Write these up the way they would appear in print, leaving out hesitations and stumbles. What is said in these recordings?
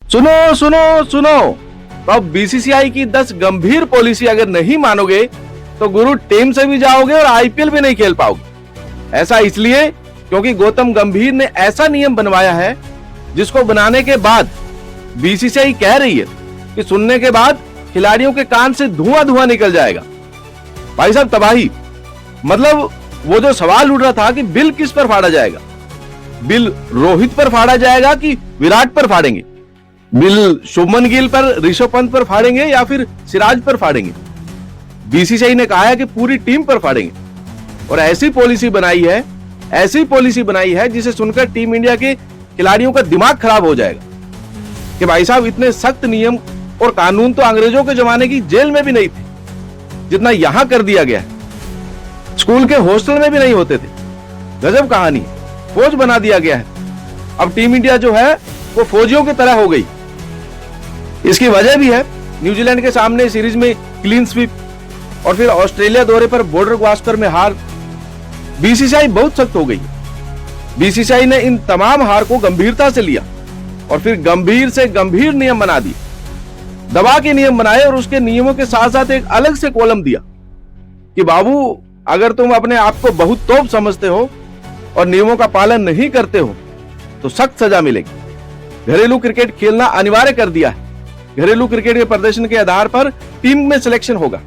सुनो सुनो सुनो, तो अब बीसीसीआई की 10 गंभीर पॉलिसी अगर नहीं मानोगे तो गुरु टीम से भी जाओगे और आईपीएल भी नहीं खेल पाओगे। ऐसा इसलिए क्योंकि गौतम गंभीर ने ऐसा नियम बनवाया है जिसको बनाने के बाद बीसीसीआई कह रही है कि सुनने के बाद खिलाड़ियों के कान से धुआं धुआं निकल जाएगा। भाई साहब तबाही, मतलब वो जो सवाल उठ रहा था कि बिल किस पर फाड़ा जाएगा, बिल रोहित पर फाड़ा जाएगा कि विराट पर फाड़ेंगे, बिल शुभमन गिल पर, ऋषभ पंत पर फाड़ेंगे या फिर सिराज पर फाड़ेंगे। बीसीसीआई ने कहा है कि पूरी टीम पर फाड़ेंगे और ऐसी पॉलिसी बनाई है जिसे सुनकर टीम इंडिया के खिलाड़ियों का दिमाग खराब हो जाएगा कि भाई साहब इतने सख्त नियम और कानून तो अंग्रेजों के जमाने की जेल में भी नहीं थे जितना यहां कर दिया गया है। स्कूल के हॉस्टल में भी नहीं होते थे। गजब कहानी, फौज बना दिया गया है। अब टीम इंडिया जो है वो फौजियों की तरह हो गई। इसकी वजह भी है न्यूजीलैंड के सामने सीरीज में क्लीन स्वीप और फिर ऑस्ट्रेलिया दौरे पर बॉर्डर गावस्कर में हार। बीसीसीआई बहुत सख्त हो गई। बीसीसीआई ने इन तमाम हार को गंभीरता से लिया और फिर गंभीर से गंभीर नियम बना दिए, दबा के नियम बनाए और उसके नियमों के साथ साथ एक अलग से कॉलम दिया कि बाबू अगर तुम अपने आप को बहुत तोप समझते हो और नियमों का पालन नहीं करते हो तो सख्त सजा मिलेगी। घरेलू क्रिकेट खेलना अनिवार्य कर दिया है। घरेलू क्रिकेट के प्रदर्शन के आधार पर टीम में सिलेक्शन होगा।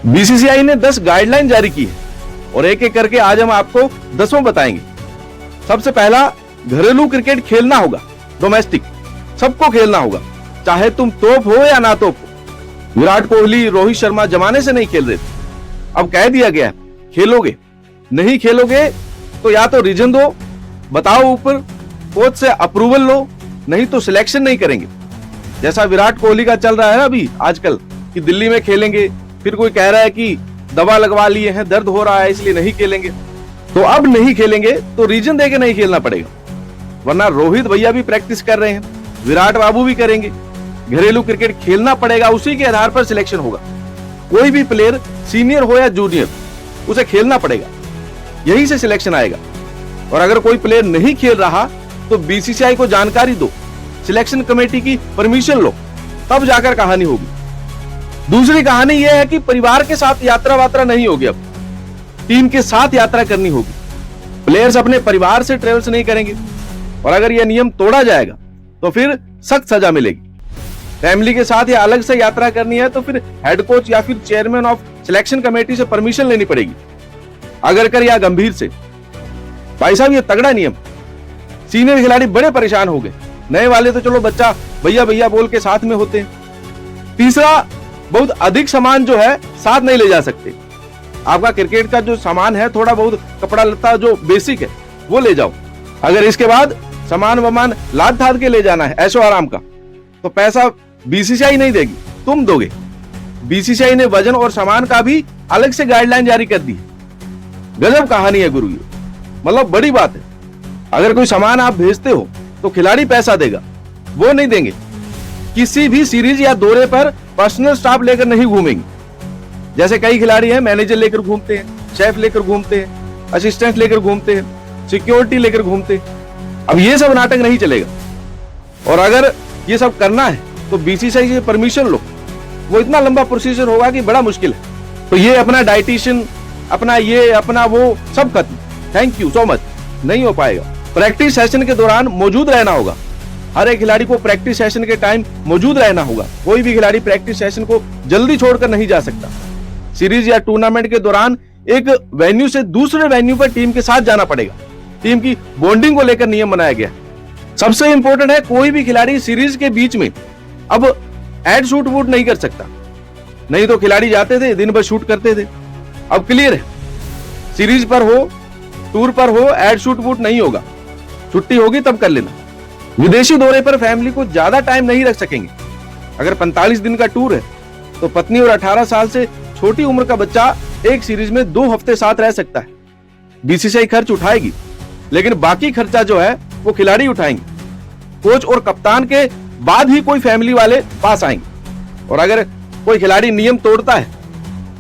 बीसीसीआई ने 10 गाइडलाइन जारी की है और एक एक करके आज हम आपको 10 बताएंगे। सबसे पहला, घरेलू क्रिकेट खेलना होगा, डोमेस्टिक सबको खेलना होगा, चाहे तुम तोप हो या ना तोप हो। विराट कोहली, रोहित शर्मा जमाने से नहीं खेल रहे थे, अब कह दिया गया खेलोगे। नहीं खेलोगे तो या तो रीजन दो, बताओ ऊपर, कोच से अप्रूवल लो, नहीं तो सिलेक्शन नहीं करेंगे। जैसा विराट कोहली का चल रहा है अभी आजकल कि दिल्ली में खेलेंगे, फिर कोई कह रहा है कि दवा लगवा लिए हैं, दर्द हो रहा है इसलिए नहीं खेलेंगे। तो अब नहीं खेलेंगे तो रीजन देके नहीं खेलना पड़ेगा, वरना रोहित भैया भी प्रैक्टिस कर रहे हैं, विराट बाबू भी करेंगे। घरेलू क्रिकेट खेलना पड़ेगा, उसी के आधार पर सिलेक्शन होगा। कोई भी प्लेयर सीनियर हो या जूनियर उसे खेलना पड़ेगा, यही से सिलेक्शन आएगा। और अगर कोई प्लेयर नहीं खेल रहा तो बीसीसीआई को जानकारी दो, सिलेक्शन कमेटी की परमिशन लो, तब जाकर कहानी होगी। दूसरी कहानी यह है कि परिवार के साथ यात्रा वात्रा नहीं होगी, अब टीम के साथ यात्रा करनी होगी। प्लेयर्स अपने परिवार से ट्रेवल्स नहीं करेंगे और अगर यह नियम तोड़ा जाएगा तो फिर सख्त सजा मिलेगी। फैमिली के साथ या अलग से यात्रा करनी है तो फिर हेड कोच या फिर चेयरमैन ऑफ सिलेक्शन कमेटी से परमिशन लेनी पड़ेगी, अगर कर या गंभीर से। भाई साहब ये तगड़ा नियम, सीनियर खिलाड़ी बड़े परेशान हो गए, नए वाले तो चलो बच्चा भैया भैया बोल के साथ में होते हैं। तीसरा, बहुत अधिक सामान जो है साथ नहीं ले जा सकते। आपका क्रिकेट का जो सामान है, थोड़ा बहुत कपड़ा लत्ता जो बेसिक है वो ले जाओ। अगर इसके बाद सामान वमान लाद थाद के ले जाना है ऐशो आराम का, तो पैसा बीसीसीआई नहीं देगी, तुम दोगे। बीसीसीआई ने वजन और सामान का भी अलग से गाइडलाइन जारी कर दी है। गजब कहानी है गुरु, ये मतलब बड़ी बात है। अगर कोई सामान आप भेजते हो तो खिलाड़ी पैसा देगा, वो नहीं देंगे। किसी भी सीरीज या दौरे पर पर्सनल स्टाफ लेकर नहीं घूमेंगे। जैसे कई खिलाड़ी हैं, मैनेजर लेकर घूमते हैं, शेफ लेकर घूमते हैं, असिस्टेंट लेकर घूमते हैं, सिक्योरिटी लेकर घूमते हैं। अब ये सब नाटक नहीं चलेगा। और अगर ये सब करना है तो बीसीसीआई से परमिशन लो, वो इतना लंबा प्रोसीजर होगा कि बड़ा मुश्किल है। तो ये अपना डाइटिशियन, अपना ये अपना वो सब खत्म, थैंक यू सो मच, नहीं हो पाएगा। प्रैक्टिस सेशन के दौरान मौजूद रहना होगा, हर एक खिलाड़ी को प्रैक्टिस सेशन के टाइम मौजूद रहना होगा। कोई भी खिलाड़ी प्रैक्टिस सेशन को जल्दी छोड़कर नहीं जा सकता। सीरीज या टूर्नामेंट के दौरान एक वेन्यू से दूसरे वेन्यू पर टीम के साथ जाना पड़ेगा। टीम की बॉन्डिंग को लेकर नियम बनाया गया। सबसे इंपॉर्टेंट है, कोई भी खिलाड़ी सीरीज के बीच में अब एड शूट वूट नहीं कर सकता। नहीं तो खिलाड़ी जाते थे दिन भर शूट करते थे, अब क्लियर है, सीरीज पर हो टूर पर हो एड शूट वूट नहीं होगा। छुट्टी होगी तब कर लेना। विदेशी दौरे पर फैमिली को ज्यादा टाइम नहीं रख सकेंगे। अगर 45 दिन का टूर है तो पत्नी और 18 साल से छोटी उम्र का बच्चा एक सीरीज में 2 हफ्ते साथ रह सकता है। बीसीसीआई खर्च उठाएगी, लेकिन बाकी खर्चा जो है वो खिलाड़ी उठाएंगे। कोच और कप्तान के बाद ही कोई फैमिली वाले पास आएंगे। और अगर कोई खिलाड़ी नियम तोड़ता है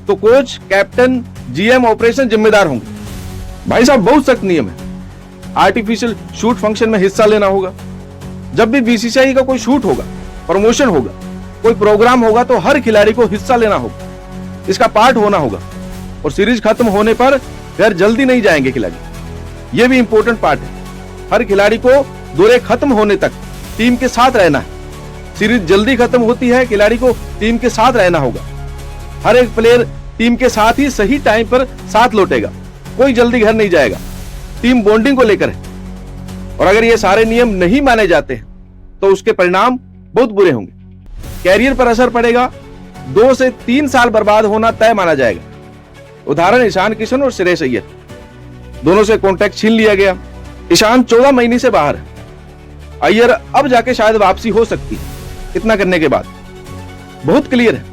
तो कोच, कैप्टन, जीएम ऑपरेशन जिम्मेदार होंगे। भाई साहब बहुत सख्त नियम है। आर्टिफिशियल शूट फंक्शन में हिस्सा लेना होगा, जब भी बीसीसीआई का कोई शूट होगा, प्रमोशन होगा, कोई प्रोग्राम होगा तो हर खिलाड़ी को हिस्सा लेना होगा, इसका पार्ट होना होगा। और सीरीज खत्म होने पर घर जल्दी नहीं जाएंगे खिलाड़ी, यह भी इंपॉर्टेंट पार्ट है। हर खिलाड़ी को दौरे खत्म होने तक टीम के साथ रहना है। सीरीज जल्दी खत्म होती है, खिलाड़ी को टीम के साथ रहना होगा। हर एक प्लेयर टीम के साथ ही सही टाइम पर साथ लौटेगा, कोई जल्दी घर नहीं जाएगा। टीम बॉन्डिंग को लेकर है। और अगर ये सारे नियम नहीं माने जाते हैं तो उसके परिणाम बहुत बुरे होंगे। कैरियर पर असर पड़ेगा, 2 से 3 साल बर्बाद होना तय माना जाएगा। उदाहरण ईशान किशन और श्रेयस अय्यर, दोनों से कॉन्ट्रैक्ट छीन लिया गया। ईशान 14 महीने से बाहर है, अय्यर अब जाके शायद वापसी हो सकती है। इतना करने के बाद बहुत क्लियर है,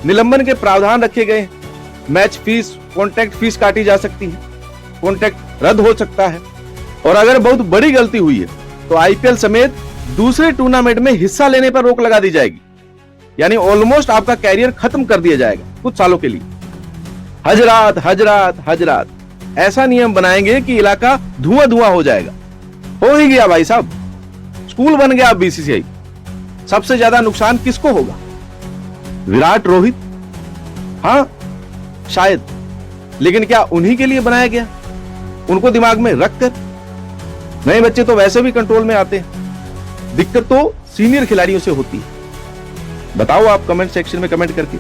निलंबन के प्रावधान रखे गए। मैच फीस, कॉन्ट्रैक्ट फीस काटी जा सकती है, कॉन्ट्रैक्ट रद्द हो सकता है। और अगर बहुत बड़ी गलती हुई है तो आईपीएल समेत दूसरे टूर्नामेंट में हिस्सा लेने पर रोक लगा दी जाएगी। यानी ऑलमोस्ट आपका कैरियर खत्म कर दिया जाएगा कुछ सालों के लिए। हजरात हजरात हजरात, ऐसा नियम बनाएंगे कि इलाका धुआं धुआं हो जाएगा। हो ही गया भाई साहब, स्कूल बन गया बीसीसीआई। सबसे ज्यादा नुकसान किसको होगा? विराट, रोहित? हाँ शायद, लेकिन क्या उन्हीं के लिए बनाया गया? उनको दिमाग में रखकर? नए बच्चे तो वैसे भी कंट्रोल में आते हैं, दिक्कत तो सीनियर खिलाड़ियों से होती है। बताओ आप कमेंट सेक्शन में कमेंट करके।